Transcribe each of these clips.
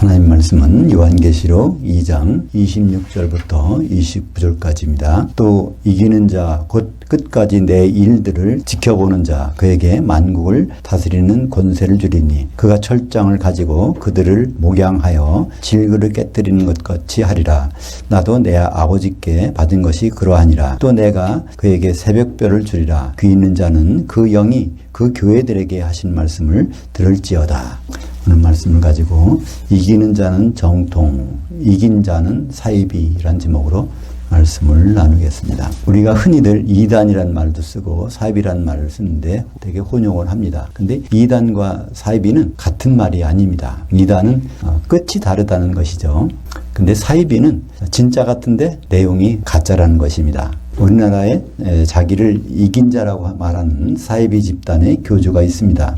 하나님 말씀은 요한계시록 2장 26절부터 29절까지입니다. 또 이기는 자 곧 끝까지 내 일들을 지켜보는 자 그에게 만국을 다스리는 권세를 주리니 그가 철장을 가지고 그들을 목양하여 질그를 깨뜨리는 것 같이 하리라. 나도 내 아버지께 받은 것이 그러하니라. 또 내가 그에게 새벽별을 주리라. 귀 있는 자는 그 영이 그 교회들에게 하신 말씀을 들을지어다. 하는 말씀을 가지고 이기는 자는 정통, 이긴 자는 사이비라는 제목으로 말씀을 나누겠습니다. 우리가 흔히들 이단이라는 말도 쓰고 사이비라는 말을 쓰는데 되게 혼용을 합니다. 근데 이단과 사이비는 같은 말이 아닙니다. 이단은 끝이 다르다는 것이죠. 근데 사이비는 진짜 같은데 내용이 가짜라는 것입니다. 우리나라에 자기를 이긴 자라고 말하는 사이비 집단의 교주가 있습니다.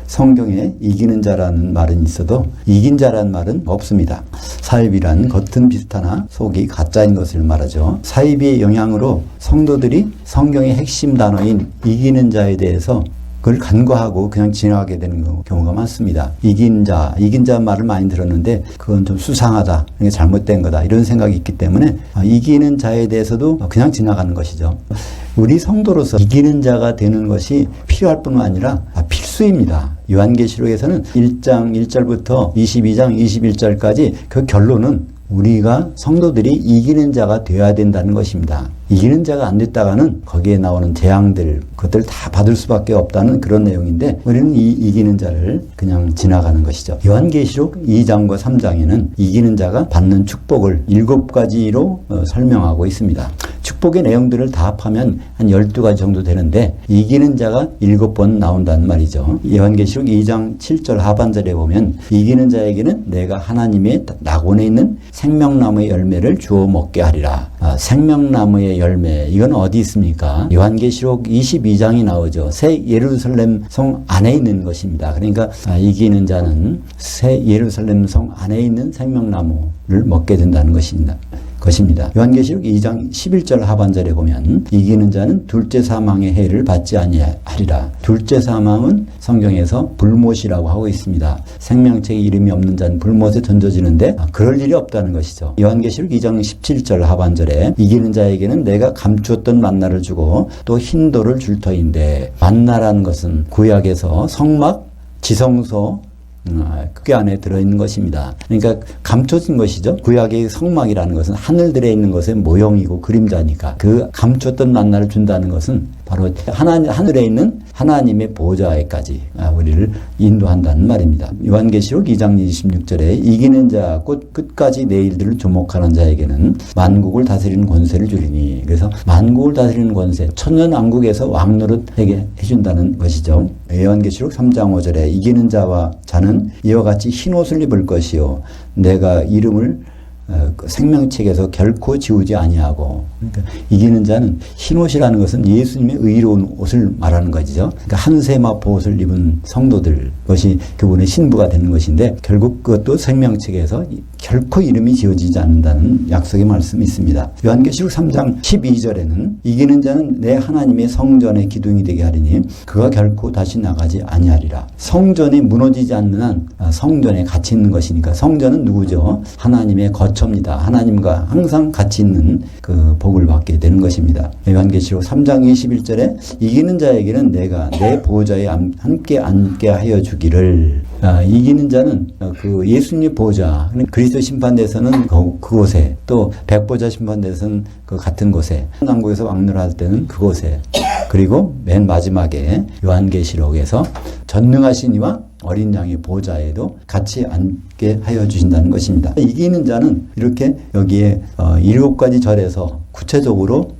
성경에 이기는 자라는 말은 있어도 이긴 자라는 말은 없습니다. 사이비란 겉은 비슷하나 속이 가짜인 것을 말하죠. 사이비의 영향으로 성도들이 성경의 핵심 단어인 이기는 자에 대해서 그걸 간과하고 그냥 지나가게 되는 경우가 많습니다. 이긴 자 말을 많이 들었는데 그건 좀 수상하다, 이게 잘못된 거다 이런 생각이 있기 때문에 이기는 자에 대해서도 그냥 지나가는 것이죠. 우리 성도로서 이기는 자가 되는 것이 필요할 뿐만 아니라 필수입니다. 요한계시록에서는 1장 1절부터 22장 21절까지 그 결론은 우리가 성도들이 이기는 자가 되어야 된다는 것입니다. 이기는 자가 안 됐다가는 거기에 나오는 재앙들, 그것들 다 받을 수밖에 없다는 그런 내용인데 우리는 이 이기는 자를 그냥 지나가는 것이죠. 요한계시록 2장과 3장에는 이기는 자가 받는 축복을 7가지로 설명하고 있습니다. 축복의 내용들을 다 합하면 한 12가지 정도 되는데 이기는 자가 7번 나온다는 말이죠. 요한계시록 2장 7절 하반절에 보면 이기는 자에게는 내가 하나님의 낙원에 있는 생명나무의 열매를 주어 먹게 하리라. 생명나무의 열매, 이건 어디 있습니까? 요한계시록 22장이 나오죠. 새 예루살렘 성 안에 있는 것입니다. 그러니까 이기는 자는 새 예루살렘 성 안에 있는 생명나무를 먹게 된다는 것입니다. 요한계시록 2장 11절 하반절에 보면 이기는 자는 둘째 사망의 해를 받지 아니하리라. 둘째 사망은 성경에서 불못이라고 하고 있습니다. 생명책에 이름이 없는 자는 불못에 던져지는데 그럴 일이 없다는 것이죠. 요한계시록 2장 17절 하반절에 이기는 자에게는 내가 감추었던 만나를 주고 또 흰돌을 줄 터인데, 만나라는 것은 구약에서 성막, 지성소 그 안에 들어있는 것입니다. 그러니까 감춰진 것이죠. 구약의 성막이라는 것은 하늘들에 있는 것의 모형이고 그림자니까 그 감췄던 만나를 준다는 것은 바로 하늘에 있는 하나님의 보좌에까지 우리를 인도한다는 말입니다. 요한계시록 2장 26절에 이기는 자 곧 끝까지 내 일들을 조목하는 자에게는 만국을 다스리는 권세를 주리니, 그래서 만국을 다스리는 권세, 천년왕국에서 왕노릇하게 해준다는 것이죠. 요한계시록 3장 5절에 이기는 자와 자는 이와 같이 흰 옷을 입을 것이요 내가 이름을 생명책에서 결코 지우지 아니하고, 그러니까 이기는 자는 흰옷이라는 것은 예수님의 의로운 옷을 말하는 것이죠. 그러니까 한세마포 옷을 입은 성도들, 그것이 그분의 신부가 되는 것인데 결국 그것도 생명책에서 결코 이름이 지워지지 않는다는 약속의 말씀이 있습니다. 요한계시록 3장 12절에는 이기는 자는 내 하나님의 성전의 기둥이 되게 하리니 그가 결코 다시 나가지 아니하리라. 성전이 무너지지 않는 한 성전에 같이 있는 것이니까, 성전은 누구죠? 하나님의 거처입니다. 하나님과 항상 같이 있는 그 복을 받게 되는 것입니다. 요한계시록 3장 21절에 이기는 자에게는 내가 내 보좌에 함께 앉게 하여 주기를. 이기는 자는 그 예수님의 보좌, 그리스도 심판대에서는 그곳에, 또 백보자 심판대에서는 그 같은 곳에, 천왕국에서 왕노할 때는 그곳에, 그리고 맨 마지막에 요한계시록에서 전능하신 이와 어린 양의 보좌에도 같이 앉게 하여 주신다는 것입니다. 이기는 자는 이렇게 여기에 7가지 절에서 구체적으로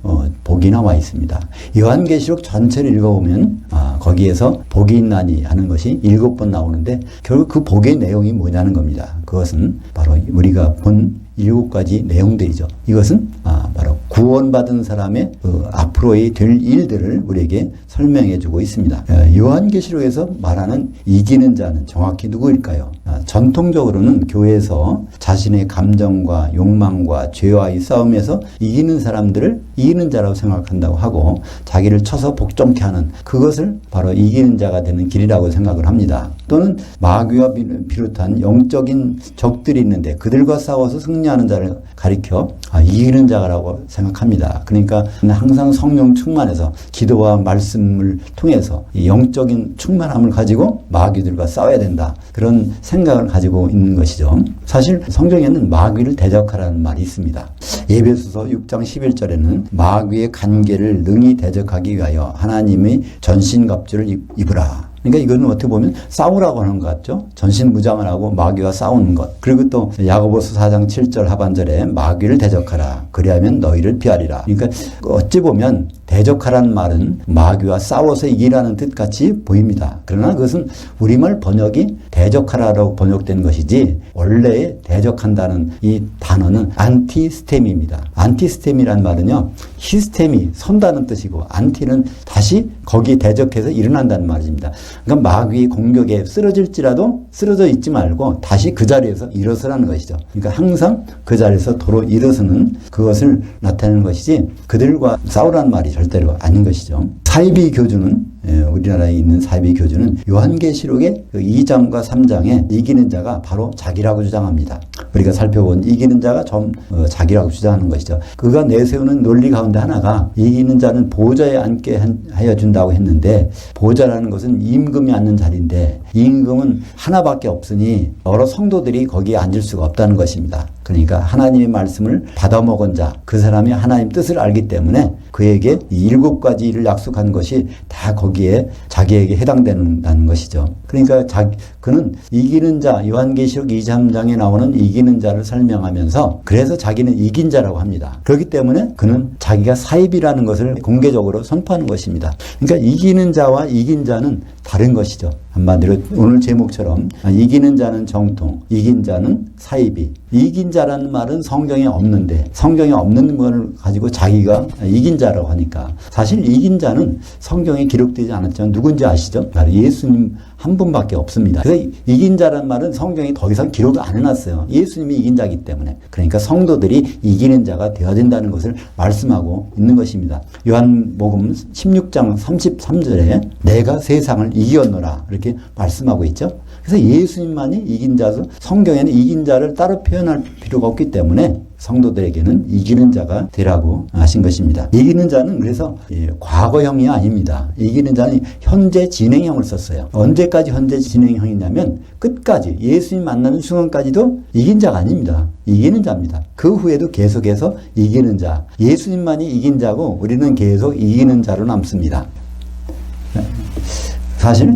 복이 나와 있습니다. 요한계시록 전체를 읽어보면 거기에서 복이 있나니 하는 것이 7번 나오는데 결국 그 복의 내용이 뭐냐는 겁니다. 그것은 바로 우리가 본 7가지 내용들이죠. 이것은 바로 구원받은 사람의 앞으로의 될 일들을 우리에게 설명해 주고 있습니다. 요한계시록에서 말하는 이기는 자는 정확히 누구일까요? 전통적으로는 교회에서 자신의 감정과 욕망과 죄와의 싸움에서 이기는 사람들을 이기는 자라고 생각한다고 하고 자기를 쳐서 복종케 하는 그것을 바로 이기는 자가 되는 길이라고 생각을 합니다. 또는 마귀와 비롯한 영적인 적들이 있는데 그들과 싸워서 승리하는 자를 가리켜 이기는 자라고 생각합니다. 그러니까 항상 성령 충만해서 기도와 말씀을 통해서 영적인 충만함을 가지고 마귀들과 싸워야 된다. 그런 생각을 가지고 있는 것이죠. 사실 성경에는 마귀를 대적하라는 말이 있습니다. 에베소서 6장 11절에는 마귀의 간계를 능히 대적하기 위하여 하나님의 전신갑주를 입으라. 그러니까 이거는 어떻게 보면 싸우라고 하는 것 같죠. 전신무장을 하고 마귀와 싸우는 것. 그리고 또 야고보서 4장 7절 하반절에 마귀를 대적하라. 그리하면 너희를 피하리라. 그러니까 어찌 보면 대적하라는 말은 마귀와 싸워서 이기라는 뜻 같이 보입니다. 그러나 그것은 우리말 번역이 대적하라라고 번역된 것이지 원래 대적한다는 이 단어는 안티스템입니다. 안티스템이란 말은요. 히스템이 선다는 뜻이고 안티는 다시 거기에 대적해서 일어난다는 말입니다. 그러니까 마귀의 공격에 쓰러질지라도 쓰러져 있지 말고 다시 그 자리에서 일어서라는 것이죠. 그러니까 항상 그 자리에서 도로 일어서는 그것을 나타내는 것이지 그들과 싸우라는 말이 절대로 아닌 것이죠. 사이비 교주는 우리나라에 있는 사이비 교주는 요한계시록의 2장과 3장에 이기는 자가 바로 자기라고 주장합니다. 우리가 살펴본 이기는 자가 자기라고 주장하는 것이죠. 그가 내세우는 논리 가운데 하나가 이기는 자는 보좌에 앉게 하여 준다고 했는데 보좌라는 것은 임금이 앉는 자리인데 임금은 하나밖에 없으니 여러 성도들이 거기에 앉을 수가 없다는 것입니다. 그러니까 하나님의 말씀을 받아먹은 자, 그 사람이 하나님 뜻을 알기 때문에 그에게 7가지를 약속한 것이 다 거기에 자기에게 해당된다는 것이죠. 그러니까 그는 이기는 자, 요한계시록 2, 3장에 나오는 이기는 자를 설명하면서 그래서 자기는 이긴 자라고 합니다. 그렇기 때문에 그는 자기가 사입이라는 것을 공개적으로 선포하는 것입니다. 그러니까 이기는 자와 이긴 자는 다른 것이죠. 한마디로 오늘 제목처럼 이기는 자는 정통, 이긴 자는 사이비. 이긴 자라는 말은 성경에 없는데 성경에 없는 것을 가지고 자기가 이긴 자라고 하니까 사실 이긴 자는 성경에 기록되지 않았지만 누군지 아시죠? 바로 예수님 한 분밖에 없습니다. 그래서 이긴 자라는 말은 성경에 더 이상 기록을 안 해놨어요. 예수님이 이긴 자이기 때문에. 그러니까 성도들이 이기는 자가 되어야 된다는 것을 말씀하고 있는 것입니다. 요한복음 16장 33절에 내가 세상을 이겼노라 이렇게 말씀하고 있죠. 그래서 예수님만이 이긴 자서 성경에는 이긴 자를 따로 표현할 필요가 없기 때문에 성도들에게는 이기는 자가 되라고 하신 것입니다. 이기는 자는 그래서 과거형이 아닙니다. 이기는 자는 현재 진행형을 썼어요. 언제까지 현재 진행형이냐면 끝까지 예수님 만나는 순간까지도 이긴 자가 아닙니다. 이기는 자입니다. 그 후에도 계속해서 이기는 자. 예수님만이 이긴 자고 우리는 계속 이기는 자로 남습니다. 사실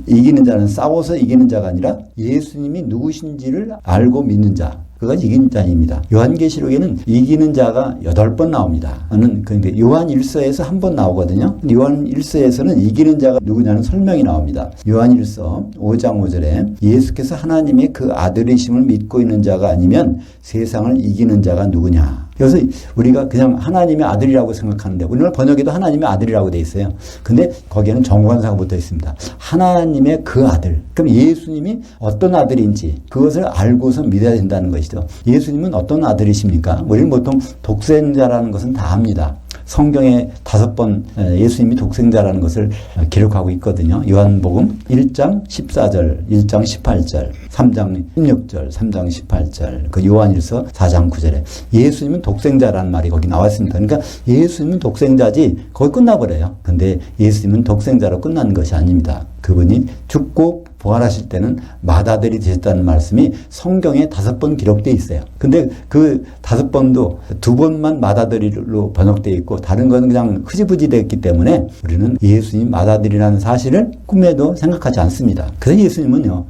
이기는 자는 싸워서 이기는 자가 아니라 예수님이 누구신지를 알고 믿는 자. 그가 이긴 자입니다. 요한계시록에는 이기는 자가 8번 나옵니다. 그런데 요한 1서에서 한 번 나오거든요. 요한 1서에서는 이기는 자가 누구냐는 설명이 나옵니다. 요한 1서 5장 5절에 예수께서 하나님의 그 아들이심을 믿고 있는 자가 아니면 세상을 이기는 자가 누구냐. 여기서 우리가 그냥 하나님의 아들이라고 생각하는데 우리는 번역에도 하나님의 아들이라고 돼 있어요. 근데 거기에는 정관사가 붙어 있습니다. 하나님의 그 아들. 그럼 예수님이 어떤 아들인지 그것을 알고서 믿어야 된다는 것이죠. 예수님은 어떤 아들이십니까? 우리는 보통 독생자라는 것은 다 압니다. 성경에 5번 예수님이 독생자라는 것을 기록하고 있거든요. 요한복음 1장 14절, 1장 18절, 3장 16절, 3장 18절, 그 요한일서 4장 9절에 예수님은 독생자라는 말이 거기 나왔습니다. 그러니까 예수님은 독생자지 거기 끝나버려요. 근데 예수님은 독생자로 끝나는 것이 아닙니다. 그분이 죽고 부활하실 때는 맏아들이 되셨다는 말씀이 성경에 5번 기록되어 있어요. 근데 그 5번도 2번만 맏아들로 번역되어 있고 다른 건 그냥 흐지부지 되었기 때문에 우리는 예수님 맏아들이라는 사실을 꿈에도 생각하지 않습니다. 그래서 예수님은요.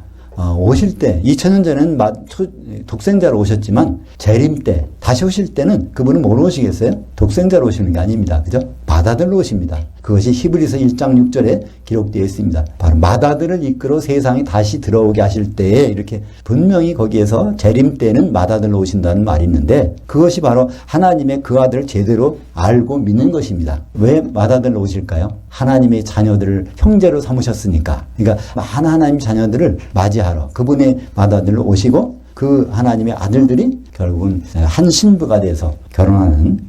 오실 때 2000년 전에는 독생자로 오셨지만 재림 때 다시 오실 때는 그분은 뭐로 오시겠어요? 독생자로 오시는 게 아닙니다. 그죠? 맏아들로 오십니다. 그것이 히브리서 1장 6절에 기록되어 있습니다. 바로 맏아들을 이끌어 세상에 다시 들어오게 하실 때에 이렇게 분명히 거기에서 재림 때는 맏아들로 오신다는 말이 있는데 그것이 바로 하나님의 그 아들을 제대로 알고 믿는 것입니다. 왜 맏아들로 오실까요? 하나님의 자녀들을 형제로 삼으셨으니까. 그러니까 하나님 자녀들을 맞이하러 그분의 맏아들로 오시고 그 하나님의 아들들이 결국은 한 신부가 돼서 결혼하는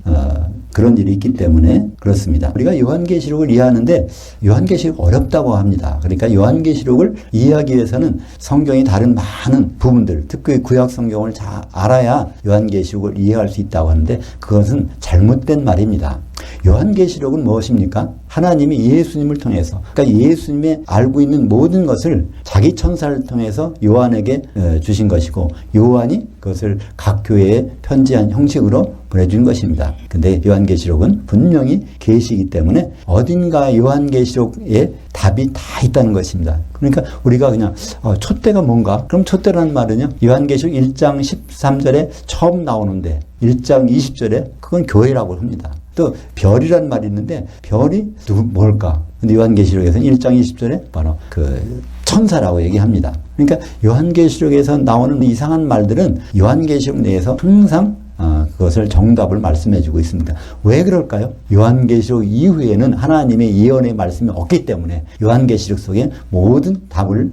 그런 일이 있기 때문에 그렇습니다. 우리가 요한계시록을 이해하는데 요한계시록 어렵다고 합니다. 그러니까 요한계시록을 이해하기 위해서는 성경의 다른 많은 부분들, 특히 구약 성경을 잘 알아야 요한계시록을 이해할 수 있다고 하는데 그것은 잘못된 말입니다. 요한계시록은 무엇입니까? 하나님이 예수님을 통해서, 그러니까 예수님의 알고 있는 모든 것을 자기 천사를 통해서 요한에게 주신 것이고 요한이 그것을 각 교회에 편지한 형식으로 보내준 것입니다. 근데 요한계시록은 분명히 계시이기 때문에 어딘가 요한계시록에 답이 다 있다는 것입니다. 그러니까 우리가 그냥 촛대가 뭔가? 그럼 촛대라는 말은요. 요한계시록 1장 13절에 처음 나오는데 1장 20절에 그건 교회라고 합니다. 또 별이라는 말이 있는데 별이 뭘까? 근데 요한계시록에서는 1장 20절에 바로 그 천사라고 얘기합니다. 그러니까 요한계시록에서 나오는 이상한 말들은 요한계시록 내에서 항상 그것을 정답을 말씀해 주고 있습니다. 왜 그럴까요? 요한계시록 이후에는 하나님의 예언의 말씀이 없기 때문에 요한계시록 속에 모든 답을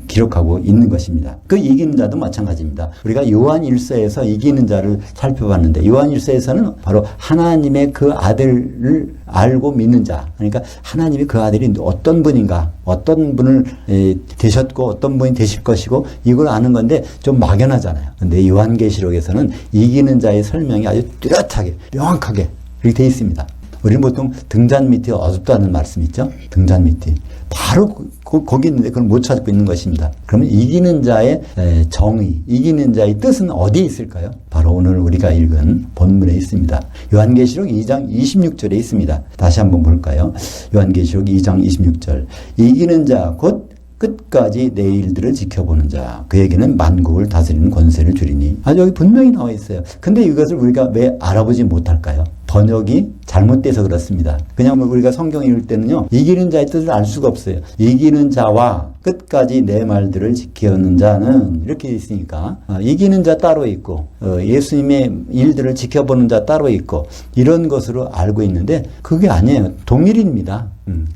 기록하고 있는 것입니다. 그 이기는 자도 마찬가지입니다. 우리가 요한 1서에서 이기는 자를 살펴봤는데 요한 1서에서는 바로 하나님의 그 아들을 알고 믿는 자, 그러니까 하나님이 그 아들이 어떤 분인가, 어떤 분을 되셨고 어떤 분이 되실 것이고 이걸 아는 건데 좀 막연하잖아요. 근데 요한계시록에서는 이기는 자의 설명이 아주 뚜렷하게 명확하게 이렇게 되어 있습니다. 우리는 보통 등잔 밑이 어둡다는 말씀 있죠? 등잔 밑이. 바로 거기 있는데 그걸 못 찾고 있는 것입니다. 그러면 이기는 자의 정의, 이기는 자의 뜻은 어디에 있을까요? 바로 오늘 우리가 읽은 본문에 있습니다. 요한계시록 2장 26절에 있습니다. 다시 한번 볼까요? 요한계시록 2장 26절. 이기는 자 곧 끝까지 내 일들을 지켜보는 자 그에게는 만국을 다스리는 권세를 주리니. 여기 분명히 나와 있어요. 근데 이것을 우리가 왜 알아보지 못할까요? 번역이 잘못돼서 그렇습니다. 그냥 우리가 성경 읽을 때는요. 이기는 자의 뜻을 알 수가 없어요. 이기는 자와 끝까지 내 말들을 지키는 자는 이렇게 있으니까 이기는 자 따로 있고 예수님의 일들을 지켜보는 자 따로 있고 이런 것으로 알고 있는데 그게 아니에요. 동일입니다.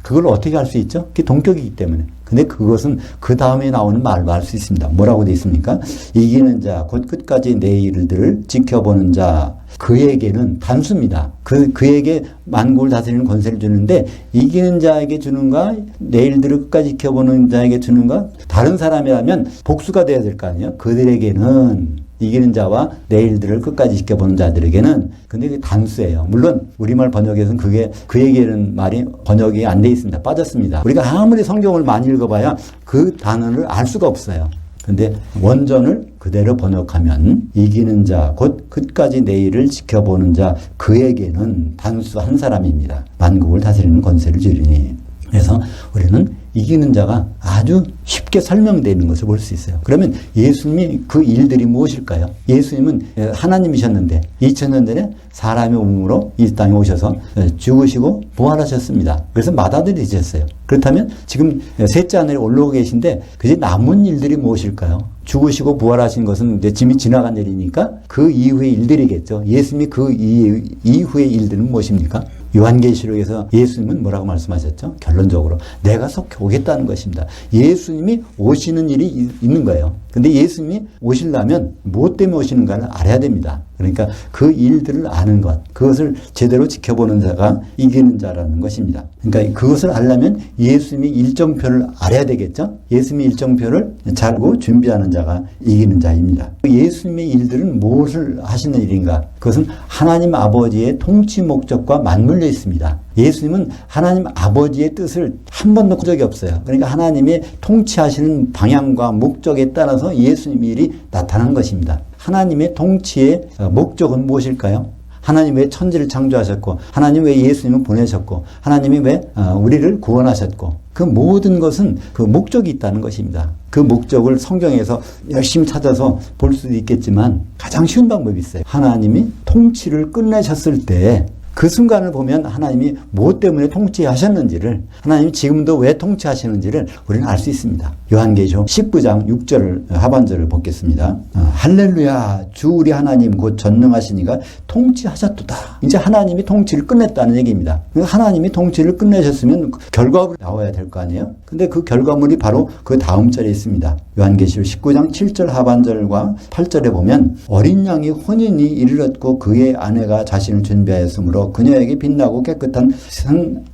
그걸 어떻게 할 수 있죠? 그게 동격이기 때문에. 근데 그것은 그 다음에 나오는 말로 알 수 있습니다. 뭐라고 되어 있습니까? 이기는 자, 곧 끝까지 내 일들을 지켜보는 자, 그에게는 단수입니다. 그에게 만국을 다스리는 권세를 주는데 이기는 자에게 주는가, 내 일들을 끝까지 지켜보는 자에게 주는가, 다른 사람이라면 복수가 돼야 될 거 아니에요? 그들에게는 이기는 자와 내 일들을 끝까지 지켜보는 자들에게는 근데 그게 단수예요. 물론 우리말 번역에서는 그게 그에게는 말이 번역이 안 돼 있습니다. 빠졌습니다. 우리가 아무리 성경을 많이 읽어봐야 그 단어를 알 수가 없어요. 근데 원전을 그대로 번역하면 이기는 자, 곧 끝까지 내 일을 지켜보는 자, 그에게는 단수 한 사람입니다. 만국을 다스리는 권세를 주리니. 그래서 우리는 이기는 자가 아주 쉽게 설명되는 것을 볼 수 있어요. 그러면 예수님이 그 일들이 무엇일까요? 예수님은 하나님이셨는데 2000년 전에 사람의 몸으로 이 땅에 오셔서 죽으시고 부활하셨습니다. 그래서 맏아들이 되셨어요. 그렇다면 지금 셋째 하늘에 올라오고 계신데 그제 남은 일들이 무엇일까요? 죽으시고 부활하신 것은 이제 짐이 지나간 일이니까 그 이후의 일들이겠죠. 예수님이 그 이후의 일들은 무엇입니까? 요한계시록에서 예수님은 뭐라고 말씀하셨죠? 결론적으로 내가 속히 오겠다는 것입니다. 예수님이 오시는 일이 있는 거예요. 근데 예수님이 오시려면 무엇 때문에 오시는가를 알아야 됩니다. 그러니까 그 일들을 아는 것, 그것을 제대로 지켜보는 자가 이기는 자라는 것입니다. 그러니까 그것을 알려면 예수님이 일정표를 알아야 되겠죠? 예수님의 일정표를 잘 알고 준비하는 자가 이기는 자입니다. 예수님의 일들은 무엇을 하시는 일인가? 그것은 하나님 아버지의 통치 목적과 맞물려 있습니다. 예수님은 하나님 아버지의 뜻을 한 번도 본 적이 없어요. 그러니까 하나님의 통치하시는 방향과 목적에 따라서 예수님의 일이 나타난 것입니다. 하나님의 통치의 목적은 무엇일까요? 하나님 왜 천지를 창조하셨고, 하나님 왜 예수님을 보내셨고, 하나님이 왜 우리를 구원하셨고, 그 모든 것은 그 목적이 있다는 것입니다. 그 목적을 성경에서 열심히 찾아서 볼 수도 있겠지만 가장 쉬운 방법이 있어요. 하나님이 통치를 끝내셨을 때 그 순간을 보면 하나님이 무엇 때문에 통치하셨는지를, 하나님이 지금도 왜 통치하시는지를 우리는 알 수 있습니다. 요한계시록 19장 6절 하반절을 보겠습니다. 할렐루야, 주 우리 하나님 곧 전능하시니가 통치하셨도다. 이제 하나님이 통치를 끝냈다는 얘기입니다. 하나님이 통치를 끝내셨으면 결과물이 나와야 될 거 아니에요? 근데 그 결과물이 바로 그 다음 절에 있습니다. 요한계시록 19장 7절 하반절과 8절에 보면 어린 양이 혼인이 이르렀고 그의 아내가 자신을 준비하였으므로 그녀에게 빛나고 깨끗한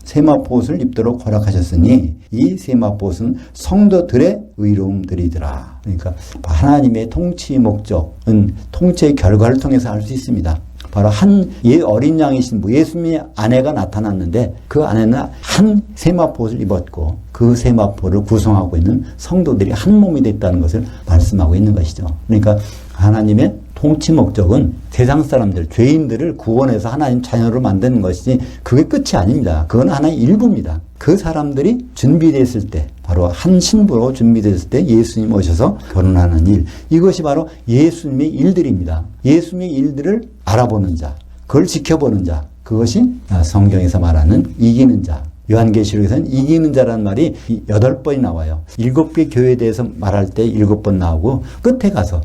세마포옷을 입도록 허락하셨으니 이 세마포옷은 성도들의 의로움들이더라. 그러니까 하나님의 통치 목적은 통치의 결과를 통해서 알 수 있습니다. 바로 한 어린 양이신 예수님의 아내가 나타났는데 그 아내는 한 세마포옷을 입었고 그 세마포를 구성하고 있는 성도들이 한 몸이 됐다는 것을 말씀하고 있는 것이죠. 그러니까 하나님의 통치 목적은 세상 사람들, 죄인들을 구원해서 하나님 자녀로 만드는 것이지 그게 끝이 아닙니다. 그건 하나의 일부입니다. 그 사람들이 준비됐을 때, 바로 한 신부로 준비됐을 때 예수님 오셔서 결혼하는 일, 이것이 바로 예수님의 일들입니다. 예수님의 일들을 알아보는 자, 그걸 지켜보는 자, 그것이 성경에서 말하는 이기는 자. 요한계시록에서는 이기는 자라는 말이 8번이 나와요. 7개 교회에 대해서 말할 때 7번 나오고 끝에 가서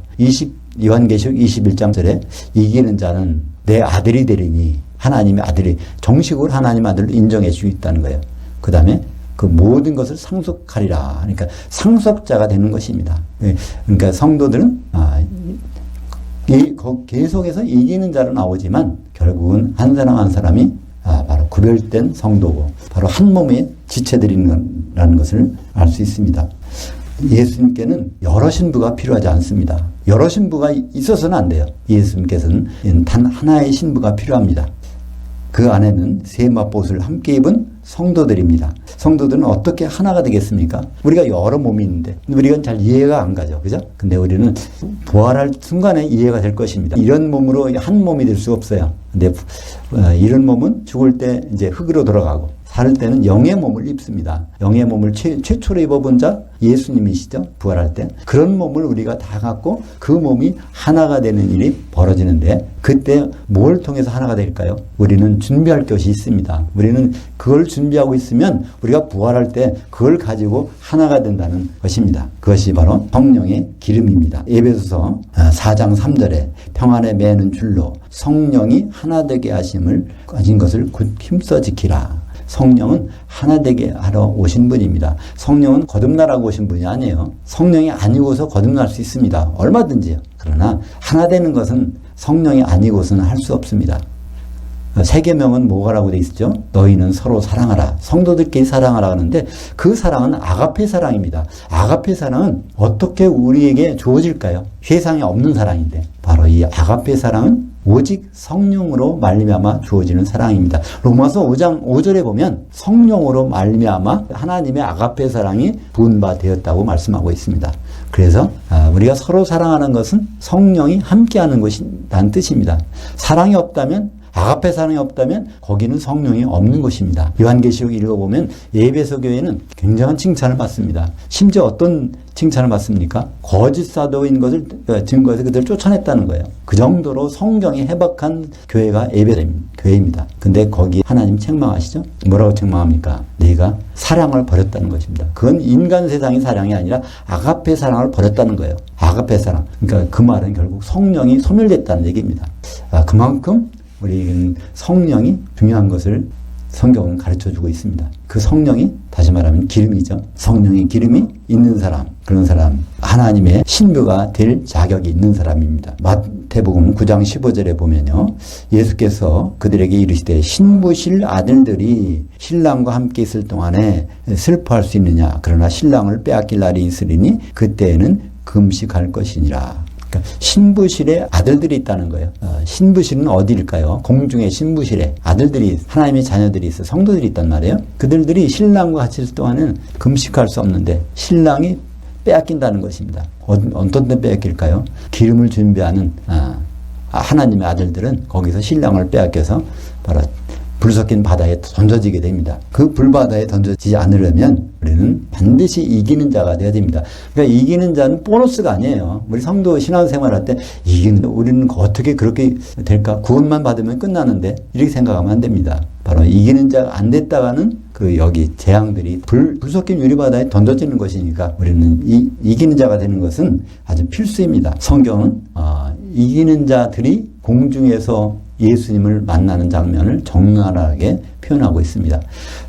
요한계시록 21장절에 이기는 자는 내 아들이 되리니, 하나님의 아들이 정식으로 하나님 아들로 인정해 주고 있다는 거예요. 그 다음에 그 모든 것을 상속하리라. 그러니까 상속자가 되는 것입니다. 그러니까 성도들은 계속해서 이기는 자로 나오지만 결국은 한 사람 한 사람이 바로 구별된 성도고 바로 한 몸의 지체들이라는 것을 알 수 있습니다. 예수님께는 여러 신부가 필요하지 않습니다. 여러 신부가 있어서는 안 돼요. 예수님께서는 단 하나의 신부가 필요합니다. 그 안에는 세마포옷을 함께 입은 성도들입니다. 성도들은 어떻게 하나가 되겠습니까? 우리가 여러 몸이 있는데 우리가 잘 이해가 안 가죠. 그죠? 근데 우리는 부활할 순간에 이해가 될 것입니다. 이런 몸으로 한 몸이 될 수 없어요. 근데 이런 몸은 죽을 때 이제 흙으로 돌아가고 살 때는 영의 몸을 입습니다. 영의 몸을 최초로 입어본 자 예수님이시죠. 부활할 때. 그런 몸을 우리가 다 갖고 그 몸이 하나가 되는 일이 벌어지는데 그때 뭘 통해서 하나가 될까요? 우리는 준비할 것이 있습니다. 우리는 그걸 준비하고 있으면 우리가 부활할 때 그걸 가지고 하나가 된다는 것입니다. 그것이 바로 성령의 기름입니다. 에베소서 4장 3절에 평안에 매는 줄로 성령이 하나 되게 하심을 가진 것을 곧 힘써 지키라. 성령은 하나 되게 하러 오신 분입니다. 성령은 거듭나라고 오신 분이 아니에요. 성령이 아니고서 거듭날 수 있습니다. 얼마든지요. 그러나 하나 되는 것은 성령이 아니고서는 할 수 없습니다. 세계명은 뭐라고 돼 있죠? 너희는 서로 사랑하라. 성도들끼리 사랑하라 하는데 그 사랑은 아가페 사랑입니다. 아가페 사랑은 어떻게 우리에게 주어질까요? 세상에 없는 사랑인데 바로 이 아가페 사랑은 오직 성령으로 말미암아 주어지는 사랑입니다. 로마서 5장 5절에 보면 성령으로 말미암아 하나님의 아가페 사랑이 부은 바 되었다고 말씀하고 있습니다. 그래서 우리가 서로 사랑하는 것은 성령이 함께하는 것이라는 뜻입니다. 사랑이 없다면 아가페 사랑이 없다면 거기는 성령이 없는 것입니다. 요한계시록 읽어보면 에베소 교회는 굉장한 칭찬을 받습니다. 심지어 어떤 칭찬을 받습니까? 거짓 사도인 것을 증거해서 그들을 쫓아냈다는 거예요. 그 정도로 성경이 해박한 교회가 에베소 교회입니다. 근데 거기 하나님 책망하시죠? 뭐라고 책망합니까? 네가 사랑을 버렸다는 것입니다. 그건 인간 세상의 사랑이 아니라 아가페 사랑을 버렸다는 거예요. 아가페 사랑. 그러니까 그 말은 결국 성령이 소멸됐다는 얘기입니다. 그만큼 우리는 성령이 중요한 것을 성경은 가르쳐주고 있습니다. 그 성령이 다시 말하면 기름이죠. 성령의 기름이 있는 사람, 그런 사람, 하나님의 신부가 될 자격이 있는 사람입니다. 마태복음 9장 15절에 보면요. 예수께서 그들에게 이르시되 신부실 아들들이 신랑과 함께 있을 동안에 슬퍼할 수 있느냐. 그러나 신랑을 빼앗길 날이 있으리니 그때에는 금식할 것이니라. 신부실에 아들들이 있다는 거예요. 신부실은 어디일까요? 공중의 신부실에 아들들이, 하나님의 자녀들이 있어, 성도들이 있단 말이에요. 그들이 신랑과 같이 있을 동안은 금식할 수 없는데 신랑이 빼앗긴다는 것입니다. 어떤 때 빼앗길까요? 기름을 준비하는 하나님의 아들들은 거기서 신랑을 빼앗겨서 바로 불 섞인 바다에 던져지게 됩니다. 그 불바다에 던져지지 않으려면 우리는 반드시 이기는 자가 되어야 됩니다. 그러니까 이기는 자는 보너스가 아니에요. 우리 성도 신앙생활할 때 우리는 어떻게 그렇게 될까? 구원만 받으면 끝나는데 이렇게 생각하면 안 됩니다. 바로 이기는 자가 안 됐다가는 여기 재앙들이 불 섞인 유리바다에 던져지는 것이니까 우리는 이기는 자가 되는 것은 아주 필수입니다. 성경은 이기는 자들이 공중에서 예수님을 만나는 장면을 적나라하게 표현하고 있습니다.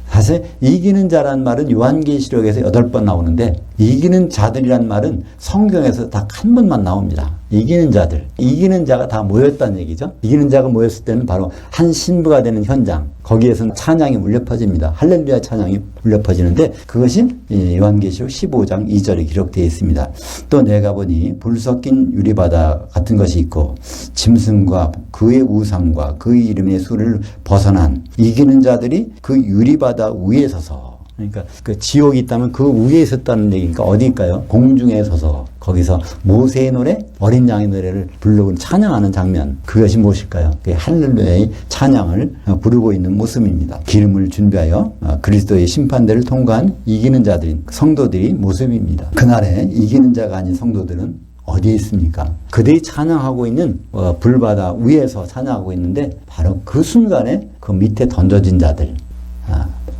사실 이기는 자란 말은 요한계시록에서 8번 나오는데 이기는 자들이란 말은 성경에서 딱 한 번만 나옵니다. 이기는 자들. 이기는 자가 다 모였다는 얘기죠. 이기는 자가 모였을 때는 바로 한 신부가 되는 현장. 거기에서는 찬양이 울려 퍼집니다. 할렐루야 찬양이 울려 퍼지는데 그것이 요한계시록 15장 2절에 기록되어 있습니다. 또 내가 보니 불 섞인 유리바다 같은 것이 있고 짐승과 그의 우상과 그의 이름의 수를 벗어난 이기는 자들이 그 유리바다 위에 서서 그러니까 그 지옥이 있다면 그 위에 있었다는 얘기니까 어디일까요? 공중에 서서 거기서 모세의 노래, 어린 양의 노래를 부르고 찬양하는 장면. 그것이 무엇일까요? 할렐루야의 찬양을 부르고 있는 모습입니다. 기름을 준비하여 그리스도의 심판대를 통과한 이기는 자들인 성도들이 모습입니다. 그날에 이기는 자가 아닌 성도들은 어디에 있습니까? 그들이 찬양하고 있는 불바다 위에서 찬양하고 있는데 바로 그 순간에 그 밑에 던져진 자들.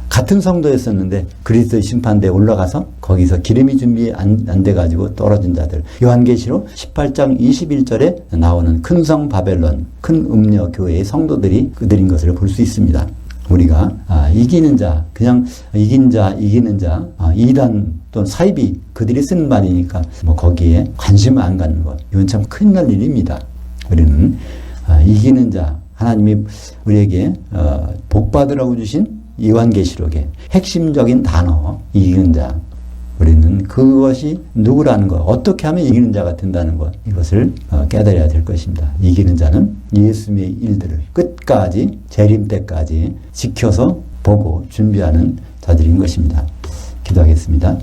같은 성도였었는데 그리스도의 심판대에 올라가서 거기서 기름이 준비 안 돼가지고 떨어진 자들. 요한계시록 18장 21절에 나오는 큰 성 바벨론, 큰 음녀 교회의 성도들이 그들인 것을 볼 수 있습니다. 우리가 이기는 자, 그냥 이기는 자, 이단 또는 사이비 그들이 쓰는 말이니까 거기에 관심을 안 갖는 것. 이건 참 큰일 날 일입니다. 우리는 이기는 자, 하나님이 우리에게 복 받으라고 주신 요한계시록의 핵심적인 단어 이기는 자. 우리는 그것이 누구라는 것, 어떻게 하면 이기는 자가 된다는 것, 이것을 깨달아야 될 것입니다. 이기는 자는 예수님의 일들을 끝까지 재림 때까지 지켜서 보고 준비하는 자들인 것입니다. 기도하겠습니다.